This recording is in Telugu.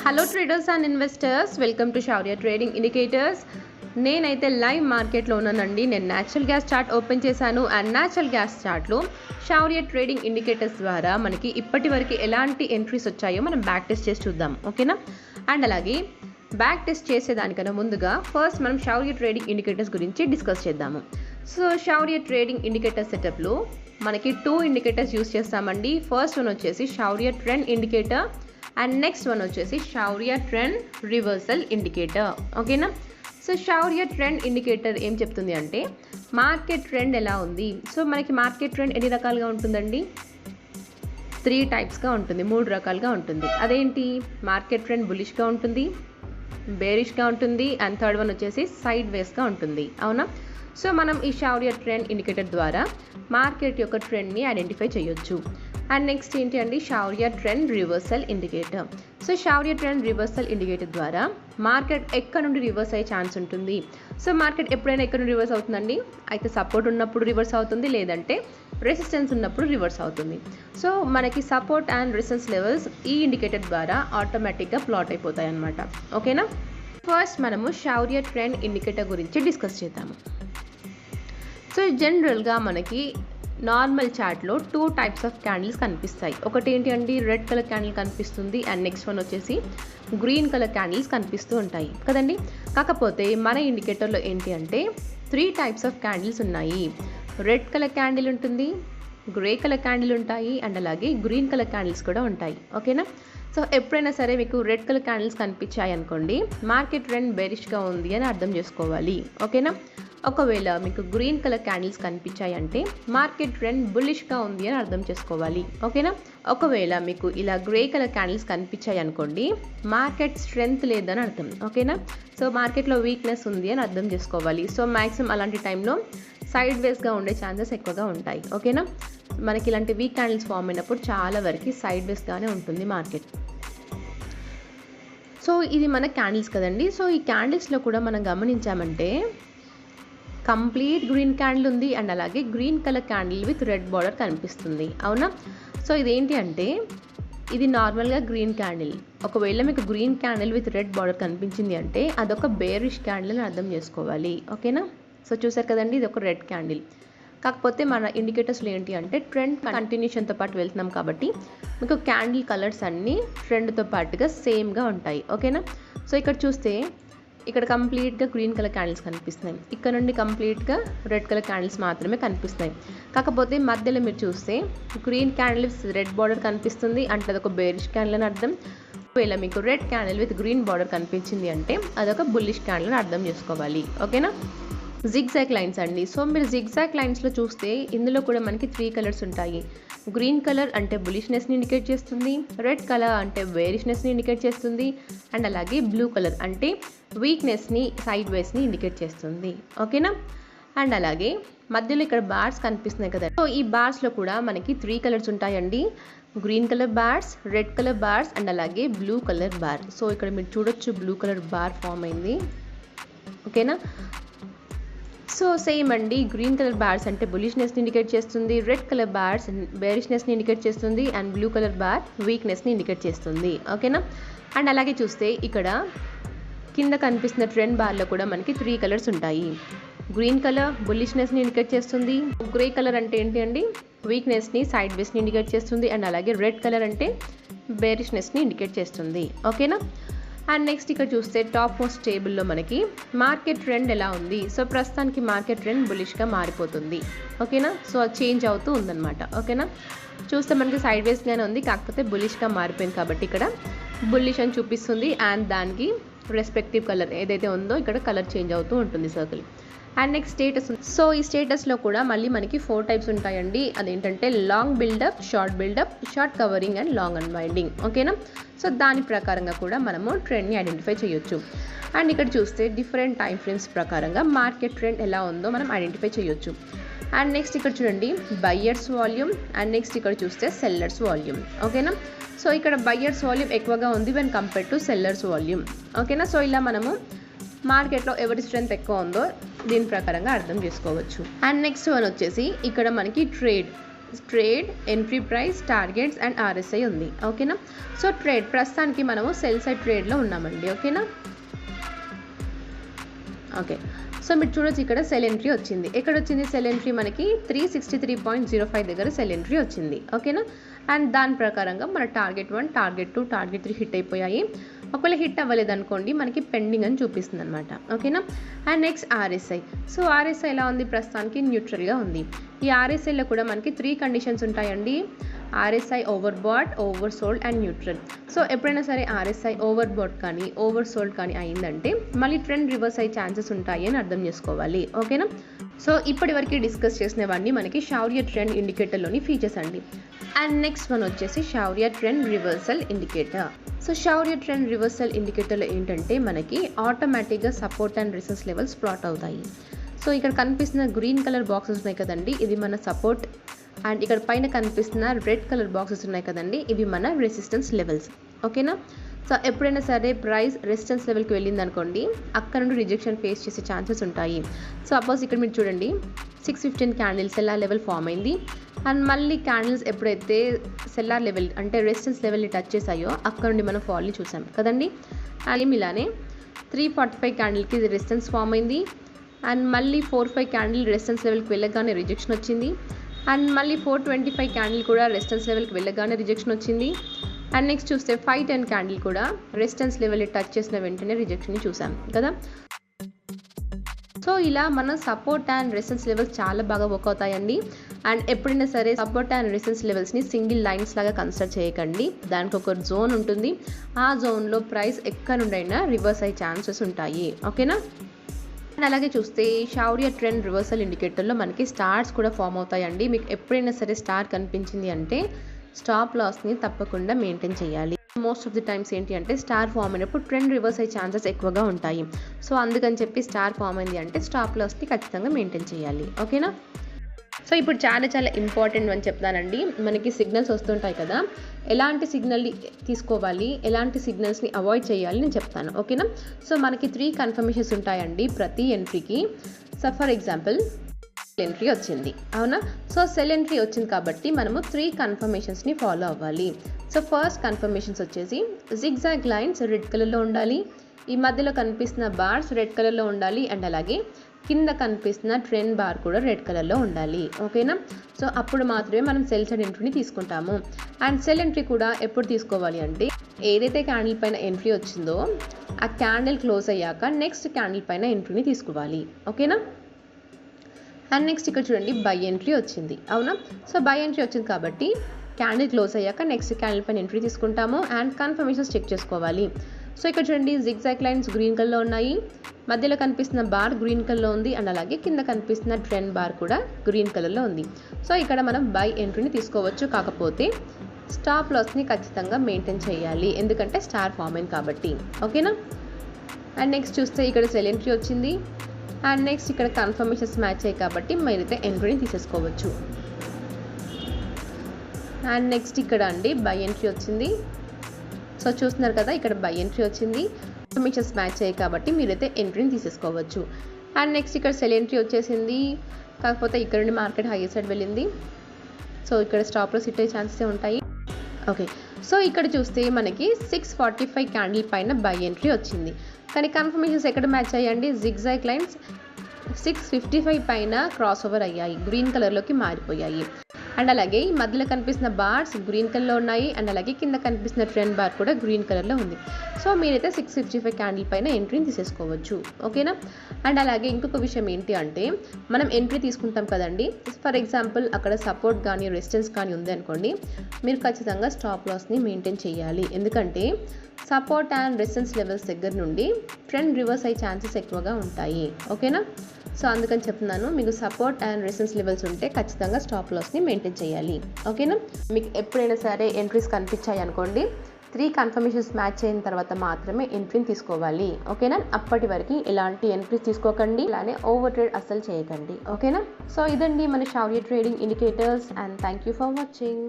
Hello traders and investors, welcome to Shaurya trading indicators. నేనైతే లైవ్ మార్కెట్లో ఉన్నానండి. నేను న్యాచురల్ గ్యాస్ చార్ట్ ఓపెన్ చేశాను. అండ్ న్యాచురల్ గ్యాస్ చార్ట్లో శౌర్య ట్రేడింగ్ ఇండికేటర్స్ ద్వారా మనకి ఇప్పటి వరకు ఎలాంటి ఎంట్రీస్ వచ్చాయో మనం బ్యాక్ టెస్ట్ చేసి చూద్దాం, ఓకేనా. అండ్ అలాగే బ్యాక్ టెస్ట్ చేసేదానికన్నా ముందుగా ఫస్ట్ మనం శౌర్య ట్రేడింగ్ ఇండికేటర్స్ గురించి డిస్కస్ చేద్దాము. సో శౌర్య ట్రేడింగ్ ఇండికేటర్ సెటప్లో మనకి 2 ఇండికేటర్స్ యూస్ చేస్తామండి. ఫస్ట్ వన్ వచ్చేసి Shaurya trend indicator and next one వచ్చేసి శౌర్య ట్రెండ్ రివర్సల్ ఇండికేటర్, ఓకేనా. సో శౌర్య ట్రెండ్ ఇండికేటర్ ఏం చెప్తుంది అంటే మార్కెట్ ట్రెండ్ ఎలా ఉంది. సో మనకి మార్కెట్ ట్రెండ్ ఎన్ని రకాలుగా ఉంటుందండి? 3 టైప్స్గా ఉంటుంది, 3 రకాలుగా ఉంటుంది. అదేంటి? మార్కెట్ ట్రెండ్ బులిష్గా ఉంటుంది, బేరిష్గా ఉంటుంది అండ్ థర్డ్ వన్ వచ్చేసి సైడ్ వేస్గా ఉంటుంది, అవునా. సో మనం ఈ శౌర్య ట్రెండ్ ఇండికేటర్ ద్వారా మార్కెట్ యొక్క ట్రెండ్ని ఐడెంటిఫై చేయొచ్చు. అండ్ నెక్స్ట్ ఏంటి అండి? శౌర్య trend reversal indicator. So Shaurya trend reversal indicator ద్వారా మార్కెట్ ఎక్కడ నుండి రివర్స్ అయ్యే ఛాన్స్ ఉంటుంది. సో మార్కెట్ ఎప్పుడైనా ఎక్కడ నుండి రివర్స్ అవుతుందండి? అయితే సపోర్ట్ ఉన్నప్పుడు రివర్స్ అవుతుంది, లేదంటే రెసిస్టెన్స్ ఉన్నప్పుడు రివర్స్ అవుతుంది. సో మనకి సపోర్ట్ అండ్ రెసిస్టెన్స్ లెవెల్స్ ఈ ఇండికేటర్ ద్వారా ఆటోమేటిక్గా ప్లాట్ అయిపోతాయి అన్నమాట, ఓకేనా. ఫస్ట్ మనము శౌర్య ట్రెండ్ ఇండికేటర్ గురించి డిస్కస్ చేద్దాము. సో జనరల్గా మనకి నార్మల్ చార్ట్లో 2 టైప్స్ ఆఫ్ క్యాండిల్స్ కనిపిస్తాయి. ఒకటి ఏంటి అండి? రెడ్ కలర్ క్యాండిల్ కనిపిస్తుంది అండ్ నెక్స్ట్ వన్ వచ్చేసి గ్రీన్ కలర్ క్యాండిల్స్ కనిపిస్తూ ఉంటాయి కదండి. కాకపోతే మన ఇండికేటర్లో ఏంటి అంటే 3 టైప్స్ ఆఫ్ క్యాండిల్స్ ఉన్నాయి. రెడ్ కలర్ క్యాండిల్ ఉంటుంది, గ్రే కలర్ క్యాండిల్ ఉంటాయి అండ్ అలాగే గ్రీన్ కలర్ క్యాండిల్స్ కూడా ఉంటాయి, ఓకేనా. సో ఎప్పుడైనా సరే మీకు రెడ్ కలర్ క్యాండిల్స్ కనిపించాయి అనుకోండి, మార్కెట్ ట్రెండ్ బేరిష్గా ఉంది అని అర్థం చేసుకోవాలి, ఓకేనా. ఒకవేళ మీకు గ్రీన్ కలర్ క్యాండిల్స్ కనిపించాయి అంటే మార్కెట్ ట్రెండ్ బుల్లిష్గా ఉంది అని అర్థం చేసుకోవాలి, ఓకేనా. ఒకవేళ మీకు ఇలా గ్రే కలర్ క్యాండిల్స్ కనిపించాయి అనుకోండి, మార్కెట్ స్ట్రెంగ్త్ లేదని అర్థం, ఓకేనా. సో మార్కెట్లో వీక్నెస్ ఉంది అని అర్థం చేసుకోవాలి. సో మ్యాక్సిమం అలాంటి టైంలో సైడ్ వేస్గా ఉండే ఛాన్సెస్ ఎక్కువగా ఉంటాయి, ఓకేనా. మనకి ఇలాంటి వీక్ క్యాండిల్స్ ఫామ్ అయినప్పుడు చాలా వరకు సైడ్ వేస్గానే ఉంటుంది మార్కెట్. సో ఇది మన క్యాండిల్స్ కదండి. సో ఈ క్యాండిల్స్లో కూడా మనం గమనించామంటే కంప్లీట్ గ్రీన్ క్యాండిల్ ఉంది అండ్ అలాగే green colour candle with red border కనిపిస్తుంది, అవునా. సో ఇదేంటి అంటే ఇది నార్మల్గా గ్రీన్ క్యాండిల్. ఒకవేళ మీకు green candle with red border కనిపించింది అంటే అదొక బేరిష్ క్యాండిల్ అని అర్థం చేసుకోవాలి, ఓకేనా. సో చూసారు కదండి, ఇది ఒక రెడ్ క్యాండిల్. కాకపోతే మన ఇండికేటర్స్లో ఏంటి అంటే ట్రెండ్ కంటిన్యూషన్తో పాటు వెళ్తున్నాం కాబట్టి మీకు క్యాండిల్ కలర్స్ అన్నీ ట్రెండ్తో పాటుగా సేమ్గా ఉంటాయి, ఓకేనా. సో ఇక్కడ చూస్తే ఇక్కడ కంప్లీట్గా గ్రీన్ కలర్ క్యాండిల్స్ కనిపిస్తున్నాయి, ఇక్కడ నుండి కంప్లీట్గా రెడ్ కలర్ క్యాండిల్స్ మాత్రమే కనిపిస్తున్నాయి. కాకపోతే మధ్యలో మీరు చూస్తే green candle with red border కనిపిస్తుంది అంటే అదొక బేరిష్ క్యాండిల్ అని అర్థం. ఒకవేళ మీకు red candle with green border కనిపించింది అంటే అదొక బుల్లిష్ క్యాండిల్ అని అర్థం చేసుకోవాలి, ఓకేనా. జిగ్జాగ్ లైన్స్ అండి. సో మీరు జిగ్జాగ్ లైన్స్లో చూస్తే ఇందులో కూడా మనకి 3 కలర్స్ ఉంటాయి. గ్రీన్ కలర్ అంటే బులిష్నెస్ని ఇండికేట్ చేస్తుంది, రెడ్ కలర్ అంటే బేరిష్నెస్ని ఇండికేట్ చేస్తుంది అండ్ అలాగే బ్లూ కలర్ అంటే వీక్నెస్ని సైడ్ వేస్ని ఇండికేట్ చేస్తుంది, ఓకేనా. అండ్ అలాగే మధ్యలో ఇక్కడ బార్స్ కనిపిస్తున్నాయి కదా. సో ఈ బార్స్లో కూడా మనకి 3 కలర్స్ ఉంటాయండి. Green colour bars, red colour bars and అలాగే బ్లూ కలర్ బార్. సో ఇక్కడ మీరు చూడొచ్చు బ్లూ కలర్ బార్ ఫామ్ అయింది, ఓకేనా. సో సేమ్ అండి, గ్రీన్ కలర్ బార్స్ అంటే బులిష్నెస్ని ఇండికేట్ చేస్తుంది, రెడ్ కలర్ బార్స్ బేరిష్నెస్ని ఇండికేట్ చేస్తుంది అండ్ బ్లూ కలర్ బార్ వీక్నెస్ని ఇండికేట్ చేస్తుంది, ఓకేనా. అండ్ అలాగే చూస్తే ఇక్కడ కింద కనిపిస్తున్న ట్రెండ్ బార్లో కూడా మనకి 3 కలర్స్ ఉంటాయి. గ్రీన్ కలర్ బులిష్నెస్ని ఇండికేట్ చేస్తుంది, గ్రే కలర్ అంటే ఏంటి అండి వీక్నెస్ని సైడ్ వేస్ని ఇండికేట్ చేస్తుంది అండ్ అలాగే రెడ్ కలర్ అంటే బేరిష్నెస్ని ఇండికేట్ చేస్తుంది, ఓకేనా. అండ్ నెక్స్ట్ ఇక్కడ చూస్తే టాప్ మోస్ట్ టేబుల్లో మనకి మార్కెట్ ట్రెండ్ ఎలా ఉంది. సో ప్రస్తుతానికి మార్కెట్ ట్రెండ్ బులిష్గా మారిపోతుంది, ఓకేనా. సో అది చేంజ్ అవుతూ ఉందన్నమాట, ఓకేనా. చూస్తే మనకి సైడ్ వేస్గానే ఉంది, కాకపోతే బులిష్గా మారిపోయింది కాబట్టి ఇక్కడ బుల్లిష్ అని చూపిస్తుంది అండ్ దానికి రెస్పెక్టివ్ కలర్ ఏదైతే ఉందో ఇక్కడ కలర్ చేంజ్ అవుతూ ఉంటుంది circle. And next status. So ఈ స్టేటస్లో కూడా మళ్ళీ మనకి 4 టైప్స్ ఉంటాయండి. అదేంటంటే long buildup, short buildup, short covering and long unwinding, ఓకేనా. సో దాని ప్రకారంగా కూడా మనము ట్రెండ్ని ఐడెంటిఫై చేయొచ్చు. అండ్ ఇక్కడ చూస్తే డిఫరెంట్ టైం ఫ్రేమ్స్ ప్రకారంగా మార్కెట్ ట్రెండ్ ఎలా ఉందో మనం ఐడెంటిఫై చేయొచ్చు. అండ్ నెక్స్ట్ ఇక్కడ చూడండి బయ్యర్స్ వాల్యూమ్ అండ్ నెక్స్ట్ ఇక్కడ చూస్తే సెల్లర్స్ వాల్యూమ్, ఓకేనా. సో ఇక్కడ బయ్యర్స్ వాల్యూమ్ ఎక్కువగా ఉంది when compare to sellers volume, ఓకేనా. సో ఇలా మనము మార్కెట్లో ఎవరి స్ట్రెంత్ ఎక్కువ ఉందో దీని ప్రకారంగా అర్థం చేసుకోవచ్చు. అండ్ నెక్స్ట్ వన్ వచ్చేసి ఇక్కడ మనకి trade trade, entry price, targets and RSI ఉంది. ఓకేనా. సో ట్రేడ్ ప్రస్తుతానికి మనము సెల్ సైడ్ ట్రేడ్లో ఉన్నామండి. ఓకేనా. ఓకే, సో మీరు చూడొచ్చు ఇక్కడ సెల్ ఎంట్రీ వచ్చింది. ఎక్కడ వచ్చింది సెల్ ఎంట్రీ? మనకి 363.05 దగ్గర సెల్ ఎంట్రీ వచ్చింది. ఓకేనా. అండ్ దాని ప్రకారంగా మన టార్గెట్ 1, టార్గెట్ 2, టార్గెట్ 3 హిట్ అయిపోయాయి. ఒకవేళ హిట్ అవ్వలేదు అనుకోండి మనకి పెండింగ్ అని చూపిస్తుంది అనమాట. ఓకేనా. And next RSI. So RSI ఎలా ఉంది? ప్రస్తుతానికి న్యూట్రల్గా ఉంది. ఈ RSIలో కూడా మనకి 3 కండిషన్స్ ఉంటాయండి. RSI over bat, over sold and neutral. So ఎప్పుడైనా సరే RSI ఓవర్ బాట్ కానీ ఓవర్ సోల్డ్ కానీ అయిందంటే మళ్ళీ ట్రెండ్ రివర్స్ అయ్యే ఛాన్సెస్ ఉంటాయి అని అర్థం చేసుకోవాలి. ఓకేనా. సో ఇప్పటి వరకు డిస్కస్ చేసినవన్నీ మనకి షౌరియర్ ట్రెండ్ ఇండికేటర్లోని ఫీచర్స్ అండి. అండ్ నెక్స్ట్ వన్ వచ్చేసి Shaurya trend reversal indicator. So Shaurya trend reversal ఇండికేటర్లో ఏంటంటే మనకి ఆటోమేటిక్గా support and resistance levels plot అవుతాయి. సో ఇక్కడ కనిపిస్తున్న గ్రీన్ కలర్ బాక్సెస్ ఉన్నాయి కదండి, ఇది మన సపోర్ట్. అండ్ ఇక్కడ పైన కనిపిస్తున్న రెడ్ కలర్ బాక్సెస్ ఉన్నాయి కదండి, ఇవి మన రెసిస్టెన్స్ లెవెల్స్. ఓకేనా. సో ఎప్పుడైనా సరే ప్రైస్ రెసిస్టెన్స్ లెవెల్కి వెళ్ళింది అనుకోండి, అక్కడ నుండి రిజెక్షన్ ఫేస్ చేసే ఛాన్సెస్ ఉంటాయి. సో సపోజ్ ఇక్కడ మీరు చూడండి 615 క్యాండిల్స్ సెల్లార్ లెవెల్ ఫామ్ అయింది. అండ్ మళ్ళీ క్యాండిల్స్ ఎప్పుడైతే సెల్లార్ లెవెల్ అంటే రెసిస్టెన్స్ లెవెల్ని టచ్ చేసాయో అక్కడ నుండి మనం ఫాల్ని చూసాం కదండి. అండ్ ఇలానే 345 క్యాండిల్కి రెసిస్టెన్స్ ఫామ్ అయింది. అండ్ మళ్ళీ 45 క్యాండిల్ రెసిస్టెన్స్ లెవెల్కి వెళ్ళగానే రిజెక్షన్ వచ్చింది. అండ్ మళ్ళీ 425 క్యాండిల్ కూడా రెసిస్టెన్స్ లెవెల్కి వెళ్ళగానే రిజెక్షన్ వచ్చింది. అండ్ నెక్స్ట్ చూస్తే 510 క్యాండిల్ కూడా రెసిస్టెన్స్ లెవెల్ని టచ్ చేసిన వెంటనే రిజెక్షన్ని చూసాం కదా. సో ఇలా మన సపోర్ట్ అండ్ రెసిస్టెన్స్ లెవెల్స్ చాలా బాగా వర్క్ అవుతాయండి. అండ్ ఎప్పుడైనా సరే సపోర్ట్ అండ్ రెసిస్టెన్స్ లెవెల్స్ని సింగిల్ లైన్స్ లాగా కన్సిడర్ చేయకండి. దానికి ఒక జోన్ ఉంటుంది. ఆ జోన్లో ప్రైస్ ఎక్కడ నుండైనా రివర్స్ అయ్యే ఛాన్సెస్ ఉంటాయి. ఓకేనా. అండ్ అలాగే చూస్తే షౌరియర్ ట్రెండ్ రివర్సల్ ఇండికేటర్లో మనకి స్టార్స్ కూడా ఫామ్ అవుతాయండి. మీకు ఎప్పుడైనా సరే స్టార్ కనిపించింది అంటే స్టాప్ లాస్ని తప్పకుండా మెయింటైన్ చేయాలి. మోస్ట్ ఆఫ్ ది టైమ్స్ ఏంటి అంటే స్టార్ ఫామ్ అయినప్పుడు ట్రెండ్ రివర్స్ అయ్యే ఛాన్సెస్ ఎక్కువగా ఉంటాయి. సో అందుకని చెప్పి స్టార్ ఫామ్ అయింది అంటే స్టాప్ లాస్ని ఖచ్చితంగా మెయింటైన్ చేయాలి. ఓకేనా. సో ఇప్పుడు చాలా ఇంపార్టెంట్ అని చెప్తానండి. మనకి సిగ్నల్స్ వస్తుంటాయి కదా, ఎలాంటి సిగ్నల్ని తీసుకోవాలి, ఎలాంటి సిగ్నల్స్ని అవాయిడ్ చేయాలి నేను చెప్తాను. ఓకేనా. సో మనకి 3 కన్ఫర్మేషన్స్ ఉంటాయండి ప్రతి ఎంట్రీకి. సో ఫర్ ఎగ్జాంపుల్ ఎంట్రీ వచ్చింది, అవునా. సో సెల్ ఎంట్రీ వచ్చింది కాబట్టి మనము 3 కన్ఫర్మేషన్స్ని ఫాలో అవ్వాలి. సో ఫస్ట్ కన్ఫర్మేషన్స్ వచ్చేసి జిగ్జాగ్ లైన్స్ రెడ్ కలర్లో ఉండాలి, ఈ మధ్యలో కనిపిస్తున్న బార్స్ రెడ్ కలర్లో ఉండాలి, అండ్ అలాగే కింద కనిపిస్తున్న ట్రెండ్ బార్ కూడా రెడ్ కలర్లో ఉండాలి. ఓకేనా. సో అప్పుడు మాత్రమే మనం సెల్ సైడ్ ఎంట్రీని తీసుకుంటాము. అండ్ సెల్ ఎంట్రీ కూడా ఎప్పుడు తీసుకోవాలి అంటే ఏదైతే క్యాండిల్ పైన ఎంట్రీ వచ్చిందో ఆ క్యాండిల్ క్లోజ్ అయ్యాక నెక్స్ట్ క్యాండిల్ పైన ఎంట్రీని తీసుకోవాలి. ఓకేనా. అండ్ నెక్స్ట్ ఇక్కడ చూడండి బై ఎంట్రీ వచ్చింది, అవునా. సో బై ఎంట్రీ వచ్చింది కాబట్టి క్యాండిల్ క్లోజ్ అయ్యాక నెక్స్ట్ క్యాండిల్ పైన ఎంట్రీ తీసుకుంటాము. అండ్ కన్ఫర్మేషన్స్ చెక్ చేసుకోవాలి. సో ఇక్కడ చూడండి జిగ్జాగ్ లైన్స్ గ్రీన్ కలర్లో ఉన్నాయి, మధ్యలో కనిపిస్తున్న బార్ గ్రీన్ కలర్లో ఉంది, అండ్ అలాగే కింద కనిపిస్తున్న ట్రెండ్ బార్ కూడా గ్రీన్ కలర్లో ఉంది. సో ఇక్కడ మనం బై ఎంట్రీని తీసుకోవచ్చు, కాకపోతే స్టాప్ లాస్ని ఖచ్చితంగా మెయింటైన్ చేయాలి, ఎందుకంటే స్టార్ ఫామ్ అయింది కాబట్టి. ఓకేనా. అండ్ నెక్స్ట్ చూస్తే ఇక్కడ సెల్ ఎంట్రీ వచ్చింది. అండ్ నెక్స్ట్ ఇక్కడ కన్ఫర్మేషన్స్ మ్యాచ్ అయ్యాయి కాబట్టి మీరైతే ఎంట్రీని తీసేసుకోవచ్చు. అండ్ నెక్స్ట్ ఇక్కడ అండి బై ఎంట్రీ వచ్చింది. సో చూస్తున్నారు కదా ఇక్కడ బై ఎంట్రీ వచ్చింది, కన్ఫర్మేషన్స్ మ్యాచ్ అయ్యాయి కాబట్టి మీరైతే ఎంట్రీని తీసేసుకోవచ్చు. అండ్ నెక్స్ట్ ఇక్కడ సెల్ ఎంట్రీ వచ్చేసింది, కాకపోతే ఇక్కడ నుండి మార్కెట్ హై సైడ్ వెళ్ళింది. సో ఇక్కడ స్టాప్ లాస్ హిట్ అయ్యే ఛాన్సెస్ ఉంటాయి. ఓకే. సో ఇక్కడ చూస్తే మనకి 645 క్యాండిల్ పైన బై ఎంట్రీ వచ్చింది, కానీ కన్ఫర్మేషన్స్ ఎక్కడ మ్యాచ్ అయ్యాయండి? జిగ్జాగ్ లైన్స్ 655 పైన క్రాస్ ఓవర్ అయ్యాయి, గ్రీన్ కలర్లోకి మారిపోయాయి. అండ్ అలాగే ఈ మధ్యలో కనిపిస్తున్న బార్స్ గ్రీన్ కలర్లో ఉన్నాయి, అండ్ అలాగే కింద కనిపిస్తున్న ట్రెండ్ బార్ కూడా గ్రీన్ కలర్లో ఉంది. సో మీరైతే 655 క్యాండిల్ పైన ఎంట్రీని తీసేసుకోవచ్చు. ఓకేనా. అండ్ అలాగే ఇంకొక విషయం ఏంటి అంటే మనం ఎంట్రీ తీసుకుంటాం కదండి, ఫర్ ఎగ్జాంపుల్ అక్కడ సపోర్ట్ కానీ రెసిస్టెన్స్ కానీ ఉంది అనుకోండి, మీరు ఖచ్చితంగా స్టాప్ లాస్ని మెయింటైన్ చేయాలి, ఎందుకంటే సపోర్ట్ అండ్ రెసిస్టెన్స్ లెవెల్స్ దగ్గర నుండి ట్రెండ్ రివర్స్ అయ్యే ఛాన్సెస్ ఎక్కువగా ఉంటాయి. ఓకేనా. సో అందుకని చెప్తున్నాను, మీకు సపోర్ట్ అండ్ రెసిస్టెన్స్ లెవెల్స్ ఉంటే ఖచ్చితంగా స్టాప్ లాస్ని మెయింటైన్ చేయాలి. ఓకేనా. మీకు ఎప్పుడైనా సరే ఎంట్రీస్ కనిపించాయి అనుకోండి, 3 కన్ఫర్మేషన్స్ మ్యాచ్ అయిన తర్వాత మాత్రమే ఎంట్రీని తీసుకోవాలి. ఓకేనా. అప్పటి వరకు ఎలాంటి ఎంట్రీస్ తీసుకోకండి, అలానే ఓవర్ ట్రేడ్ అస్సలు చేయకండి. ఓకేనా. సో ఇదండి మన Shaurya trading indicators, and thank you for watching.